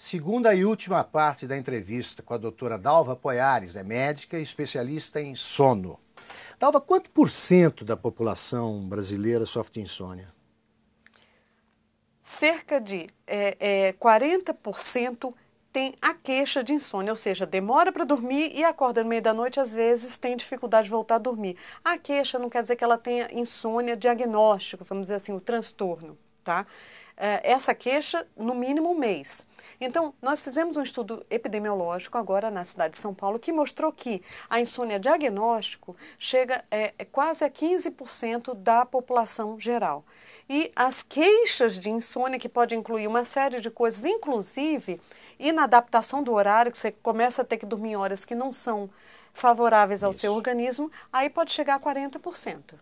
Segunda e última parte da entrevista com a doutora Dalva Poiares, é médica e especialista em sono. Dalva, quanto por cento da população brasileira sofre de insônia? Cerca de 40% tem a queixa de insônia, ou seja, demora para dormir e acorda no meio da noite, às vezes tem dificuldade de voltar a dormir. A queixa não quer dizer que ela tenha insônia diagnóstico, vamos dizer assim, o transtorno, tá? Essa queixa, no mínimo, um mês. Então, nós fizemos um estudo epidemiológico agora na cidade de São Paulo que mostrou que a insônia diagnóstico chega quase a 15% da população geral. E as queixas de insônia, que pode incluir uma série de coisas, inclusive inadaptação do horário, que você começa a ter que dormir em horas que não são favoráveis ao seu organismo, aí pode chegar a 40%.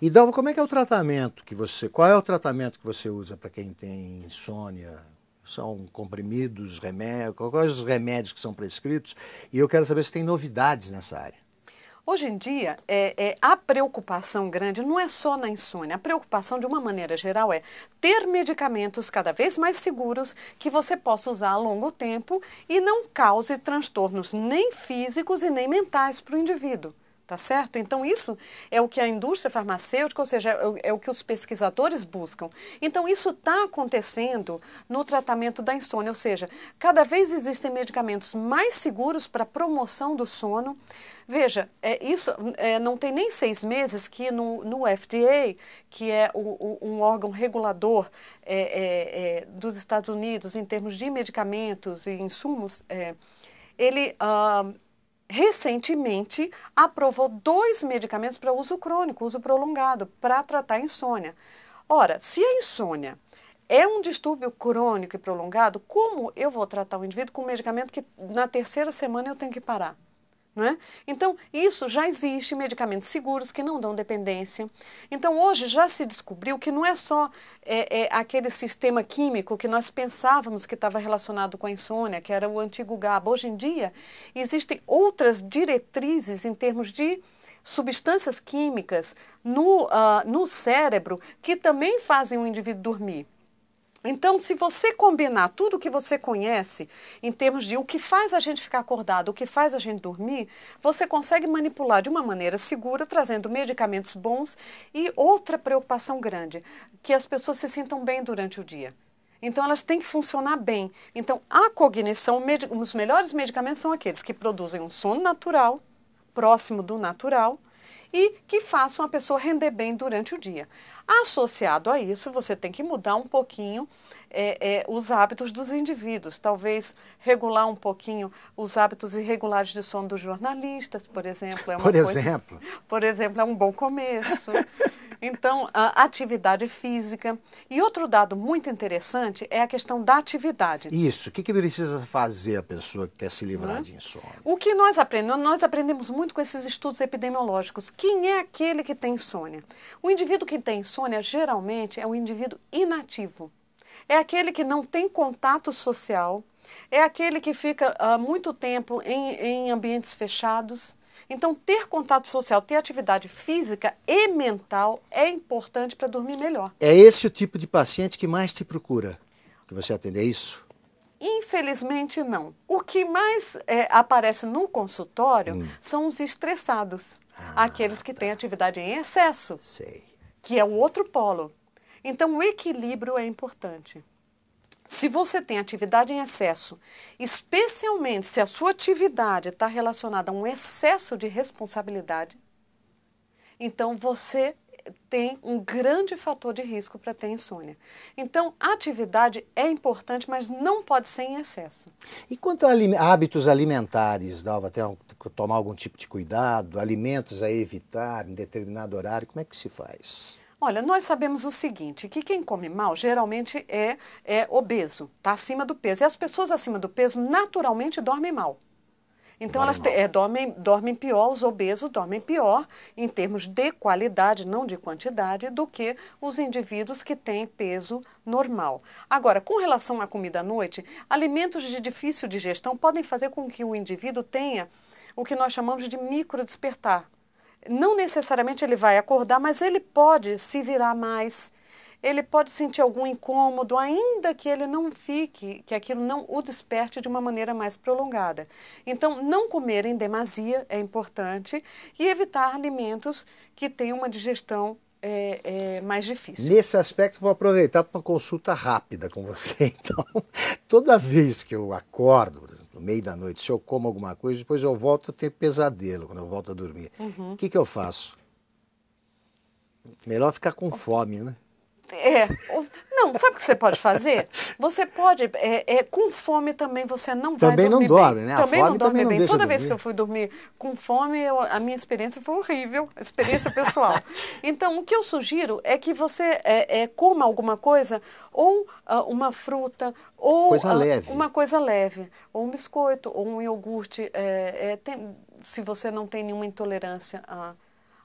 E Dalva, como é que é o tratamento qual é o tratamento que você usa para quem tem insônia? São comprimidos, remédios, quais os remédios que são prescritos? E eu quero saber se tem novidades nessa área. Hoje em dia, a preocupação grande não é só na insônia. A preocupação, de uma maneira geral, é ter medicamentos cada vez mais seguros que você possa usar a longo tempo e não cause transtornos nem físicos e nem mentais para o indivíduo. Tá certo? Então, isso é o que a indústria farmacêutica, ou seja, é o que os pesquisadores buscam. Então, isso está acontecendo no tratamento da insônia, ou seja, cada vez existem medicamentos mais seguros para a promoção do sono. Veja, isso não tem nem 6 meses que no FDA, que é um órgão regulador dos Estados Unidos em termos de medicamentos e insumos, ele recentemente aprovou 2 medicamentos para uso crônico, uso prolongado, para tratar a insônia. Ora, se a insônia é um distúrbio crônico e prolongado, como eu vou tratar o indivíduo com um medicamento que na 3ª semana eu tenho que parar? Não é? Então, isso já existe, medicamentos seguros que não dão dependência. Então, hoje já se descobriu que não é só aquele sistema químico que nós pensávamos que estava relacionado com a insônia, que era o antigo GABA. Hoje em dia, existem outras diretrizes em termos de substâncias químicas no cérebro que também fazem o indivíduo dormir. Então, se você combinar tudo o que você conhece em termos de o que faz a gente ficar acordado, o que faz a gente dormir, você consegue manipular de uma maneira segura, trazendo medicamentos bons e outra preocupação grande, que as pessoas se sintam bem durante o dia. Então, elas têm que funcionar bem. Então, a cognição, os melhores medicamentos são aqueles que produzem um sono natural, próximo do natural, e que façam a pessoa render bem durante o dia. Associado a isso, você tem que mudar um pouquinho os hábitos dos indivíduos, talvez regular um pouquinho os hábitos irregulares de sono dos jornalistas, por exemplo. Por exemplo, é um bom começo. Então, a atividade física. E outro dado muito interessante é a questão da atividade. Isso. O que precisa fazer a pessoa que quer se livrar de insônia? O que nós aprendemos? Nós aprendemos muito com esses estudos epidemiológicos. Quem é aquele que tem insônia? O indivíduo que tem insônia, geralmente, é um indivíduo inativo. É aquele que não tem contato social, é aquele que fica muito tempo em ambientes fechados. Então, ter contato social, ter atividade física e mental é importante para dormir melhor. É esse o tipo de paciente que mais te procura, que você atende, é isso? Infelizmente, não. O que mais aparece no consultório são os estressados, aqueles que têm atividade em excesso, que é o outro polo. Então, o equilíbrio é importante. Se você tem atividade em excesso, especialmente se a sua atividade está relacionada a um excesso de responsabilidade, então você tem um grande fator de risco para ter insônia. Então, a atividade é importante, mas não pode ser em excesso. E quanto a hábitos alimentares, Dalva, tem que tomar algum tipo de cuidado, alimentos a evitar em determinado horário, como é que se faz? Olha, nós sabemos o seguinte, que quem come mal geralmente é obeso, está acima do peso. E as pessoas acima do peso naturalmente dormem mal. Então, elas dormem pior, os obesos dormem pior em termos de qualidade, não de quantidade, do que os indivíduos que têm peso normal. Agora, com relação à comida à noite, alimentos de difícil digestão podem fazer com que o indivíduo tenha o que nós chamamos de microdespertar. Não necessariamente ele vai acordar, mas ele pode se virar mais. ele pode sentir algum incômodo, ainda que ele não fique, que aquilo não o desperte de uma maneira mais prolongada. Então, não comer em demasia é importante e evitar alimentos que tenham uma digestão mais difícil. Nesse aspecto, vou aproveitar para uma consulta rápida com você. Então, toda vez que eu acordo, por exemplo, no meio da noite, se eu como alguma coisa, depois eu volto a ter pesadelo quando eu volto a dormir. O que eu faço? Melhor ficar com fome, né? Não, sabe o que você pode fazer? Você pode, com fome também você não vai Também dormir não dorme, bem. né? Também não dorme não bem. deixa Toda vez dormir. que eu fui dormir com fome, a minha experiência foi horrível, experiência pessoal. Então, o que eu sugiro é que você coma alguma coisa, ou uma fruta, ou Coisa leve. uma coisa leve, ou um biscoito, ou um iogurte, se você não tem nenhuma intolerância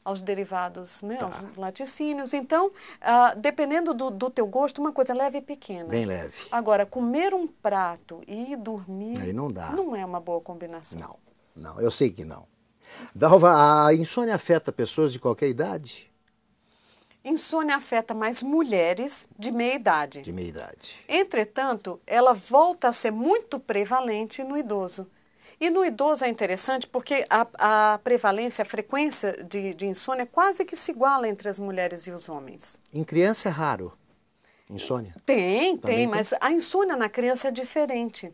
aos derivados, né, aos laticínios. Então, dependendo do teu gosto, uma coisa leve e pequena. Bem leve. Agora, comer um prato e ir dormir Aí não dá. não é uma boa combinação. Não, eu sei que não. Dalva, a insônia afeta pessoas de qualquer idade? Insônia afeta mais mulheres de meia idade. De meia idade. Entretanto, ela volta a ser muito prevalente no idoso. E no idoso é interessante porque a prevalência, a frequência de insônia quase que se iguala entre as mulheres e os homens. Em criança é raro insônia? Tem, mas a insônia na criança é diferente.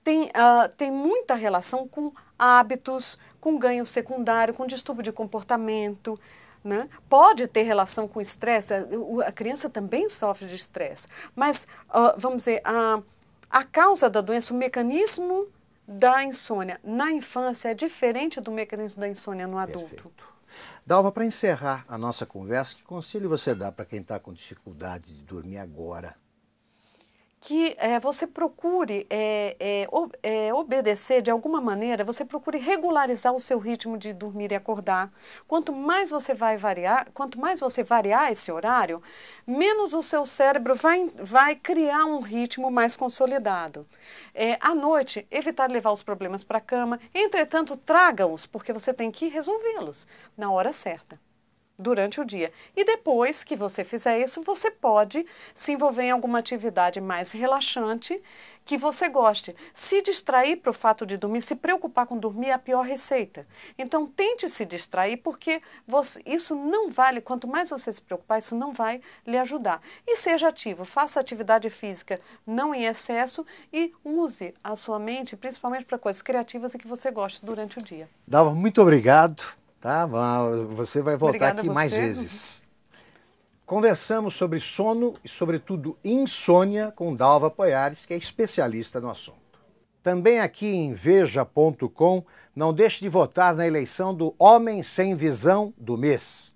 Tem muita relação com hábitos, com ganho secundário, com distúrbio de comportamento, né? Pode ter relação com estresse, a criança também sofre de estresse, mas, vamos dizer, a causa da doença, o mecanismo da insônia na infância é diferente do mecanismo da insônia no adulto. Perfeito. Dalva, para encerrar a nossa conversa, que conselho você dá para quem está com dificuldade de dormir agora? Que você procure obedecer de alguma maneira, você procure regularizar o seu ritmo de dormir e acordar. Quanto mais você variar esse horário, menos o seu cérebro vai criar um ritmo mais consolidado. À noite, evitar levar os problemas para a cama, entretanto, traga-os, porque você tem que resolvê-los na hora certa, durante o dia. E depois que você fizer isso, você pode se envolver em alguma atividade mais relaxante que você goste. Se distrair para o fato de dormir, se preocupar com dormir é a pior receita. Então, tente se distrair porque isso não vale, quanto mais você se preocupar, isso não vai lhe ajudar. E seja ativo, faça atividade física não em excesso e use a sua mente, principalmente para coisas criativas e que você goste durante o dia. Dalva, muito obrigado. Tá? Você vai voltar Obrigada aqui a você. mais vezes. Conversamos sobre sono e, sobretudo, insônia com Dalva Poiares, que é especialista no assunto. Também aqui em Veja.com, não deixe de votar na eleição do Homem Sem Visão do mês.